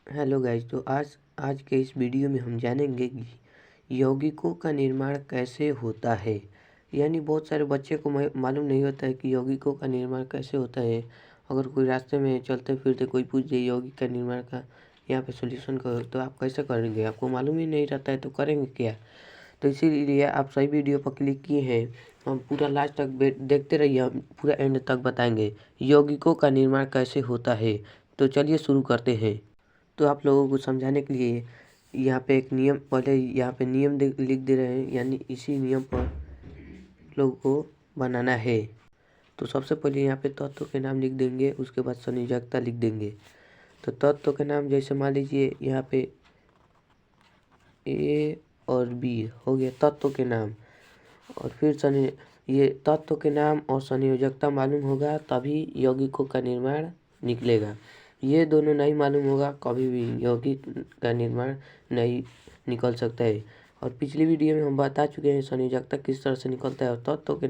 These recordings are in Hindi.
Hello guys. तो आज आज के इस वीडियो में हम जानेंगे कि यौगिकों का निर्माण कैसे होता है। यानी बहुत सारे बच्चे को मालूम नहीं होता है कि यौगिकों का निर्माण कैसे होता है। अगर कोई रास्ते में चलते फिरते कोई पूछ दे यौगिक का निर्माण का यहाँ पे सॉल्यूशन करो, तो आप कैसे करेंगे? आपको मालूम ही नहीं रहता है तो करेंगे क्या? तो इसीलिए आप सही वीडियो पर क्लिक किए हैं। हम पूरा लास्ट तक देखते रहिए, हम पूरा एंड तक बताएंगे यौगिकों का निर्माण कैसे होता है। तो चलिए शुरू करते हैं। तो आप लोगों को समझाने के लिए यहाँ पे एक नियम, पहले यहाँ पे नियम लिख दे रहे हैं, यानी इसी नियम पर लोगों को बनाना है। तो सबसे पहले यहाँ पे तत्व के नाम लिख देंगे, उसके बाद संयोजकता लिख देंगे। तो तत्व के नाम जैसे मान लीजिए यहाँ पे ए और बी हो गया तत्व के नाम, और फिर ये तत्व के नाम और संयोजकता मालूम होगा तभी यौगिकों का निर्माण निकलेगा। ये दोनों नहीं मालूम होगा कभी भी यौगिक का निर्माण नहीं निकल सकता है। और पिछली वीडियो में हम बता चुके हैं संयोजकता किस तरह से निकलता है, और तत्व के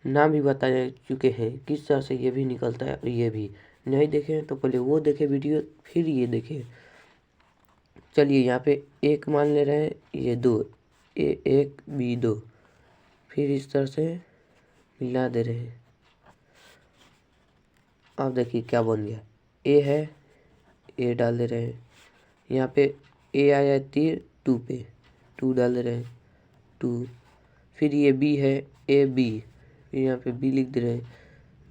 नाम भी बता चुके हैं किस तरह से ये भी निकलता है। और ये भी नहीं देखे तो पहले वो देखे वीडियो, फिर ये देखें। चलिए यहाँ पे एक मान ले रहे हैं, ये दो, ए एक बी दो, फिर इस तरह से मिला दे रहे हैं। अब देखिए क्या बन गया, ए है, ए डाल दे रहे हैं। यहाँ पे ए आया तीर टू पे, टू डाल दे रहे हैं, टू। फिर ये बी है, ए बी, फिर यहाँ पे बी लिख दे रहे हैं।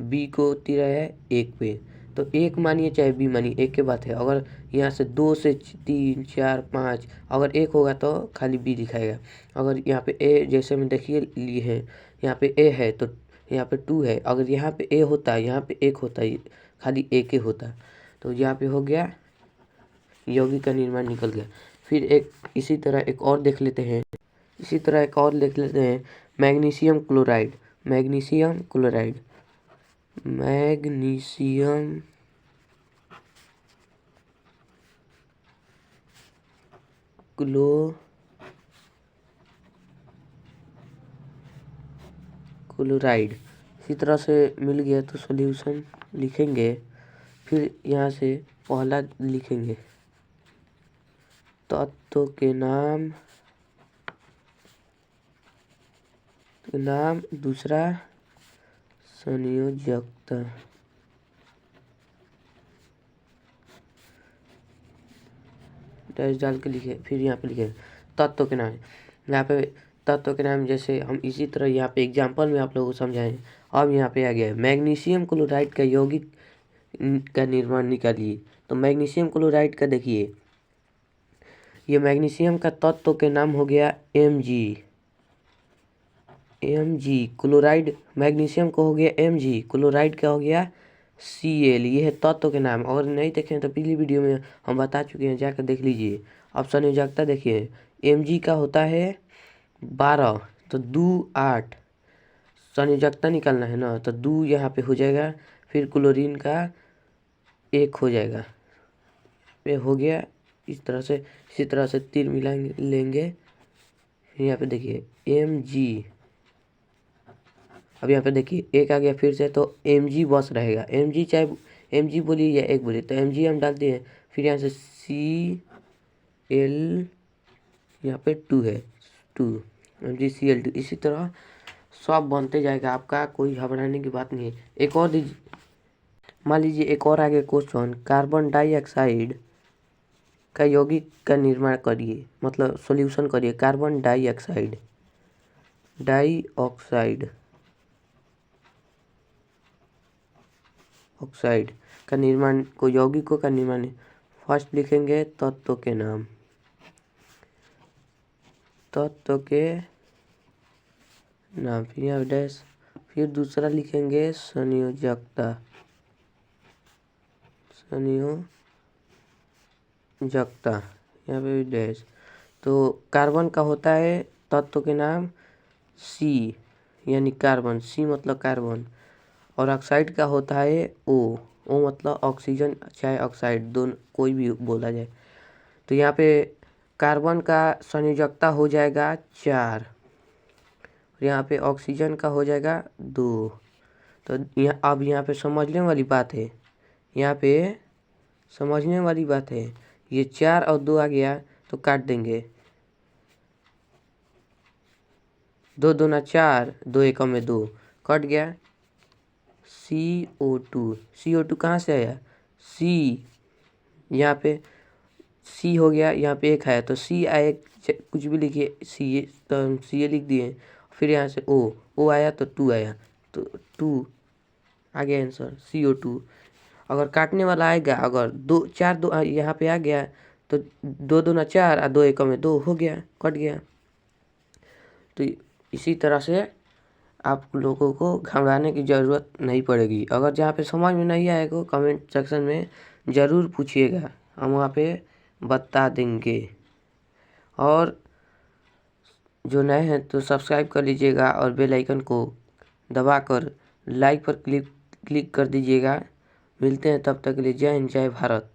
बी को तीर आया है एक पे, तो एक मानिए चाहे बी मानिए एक के बात है। अगर यहाँ से 2 से 3 4 5 अगर एक होगा तो खाली बी दिखाएगा। अगर यहाँ पे ए जैसे में देखिए लिए हैं, यहाँ पे ए है तो यहाँ पे 2 है। अगर यहाँ पे ए होता है, यहाँ पे एक होता है, खाली एक ही होता। तो यहाँ पे हो गया यौगिक का निर्माण निकल गया। फिर इसी तरह एक और देख लेते हैं, magnesium chloride. Magnesium chloride, magnesium chloride इसी तरह से मिल गया तो सॉल्यूशन लिखेंगे। फिर यहाँ से पहला लिखेंगे तत्व के नाम, दूसरा संयोजकता। डैश डाल के लिखे, फिर यहाँ पे लिखे तत्व के नाम। यहाँ पे तत्व के नाम जैसे हम इसी तरह यहाँ पे एग्जांपल में आप लोगों को समझाएं। अब यहाँ पे आ गया है मैग्नीशियम क्लोराइड का यौगिक का निर्माण निकालिए। तो मैग्नीशियम क्लोराइड का देखिए, ये मैग्नीशियम का तत्व के नाम हो गया Mg। क्लोराइड मैग्नीशियम को हो गया Mg, क्लोराइड का हो गया Cl। ये है तत्व के नाम। और नहीं देखें तो पिछली वीडियो में हम बता चुके हैं, जाकर देख लीजिए। अब संयोजकता देखिए, Mg का होता है 12, तो 2 8 संयोजकता निकालना है ना, तो 2 यहाँ पे हो जाएगा। फिर क्लोरीन का 1 हो जाएगा, ये हो गया। इसी तरह से तीर मिलाएंगे लेंगे। फिर यहाँ पे देखिए Mg, अब यहाँ पे देखिए एक आ गया फिर से, तो Mg बस रहेगा। Mg चाहे Mg बोलिए या एक बोलिए, तो Mg हम डालते हैं। फिर यहाँ से Cl, यहाँ पे 2 है, 2 MgCl2। इसी तरह सब बनते जाएगा, आपका कोई घबराने की बात नहीं है। एक और दीजिए, मान लीजिए एक और आगे क्वेश्चन, कार्बन डाइऑक्साइड का यौगिक का निर्माण करिए, मतलब सॉल्यूशन करिए। कार्बन डाइऑक्साइड ऑक्साइड का निर्माण को यौगिकों का निर्माण। फर्स्ट लिखेंगे तत्व के नाम, फिर यहाँ डैश, फिर दूसरा लिखेंगे संयोजकता, यहाँ पे भी डैश। तो कार्बन का होता है तत्व के नाम C, यानी कार्बन, C मतलब कार्बन। और ऑक्साइड का होता है O मतलब ऑक्सीजन चाहे ऑक्साइड, दोनों कोई भी बोला जाए। तो यहाँ पे कार्बन का संयोजकता हो जाएगा 4, और यहाँ पे ऑक्सीजन का हो जाएगा 2। तो अब यहाँ पे समझने वाली बात है, ये 4 और 2 आ गया तो काट देंगे। 2 दूना 4, 2 एकम में 2 कट गया। CO2 कहाँ से आया? C यहाँ पे C हो गया, यहाँ पे एक है तो C आए, कुछ भी लिखिए C, तो हम C लिख दिए। फिर यहाँ से O आया तो 2 आया, तो 2 आ गया आंसर CO2। अगर काटने वाला आएगा, अगर 2 4 2 यहाँ पे आ गया तो 2 दूना 4 और 2 एकम में 2 हो गया, कट गया। तो इसी तरह से आप लोगों को घबराने की ज़रूरत नहीं पड़ेगी। अगर जहाँ पे समझ में नहीं आएगा कमेंट सेक्शन में ज़रूर पूछिएगा, हम वहाँ पे बता देंगे। और जो नए हैं तो सब्सक्राइब कर लीजिएगा और बेल आइकन को दबाकर लाइक पर क्लिक कर दीजिएगा। मिलते हैं तब तक के लिए। जय हिंद, जय भारत।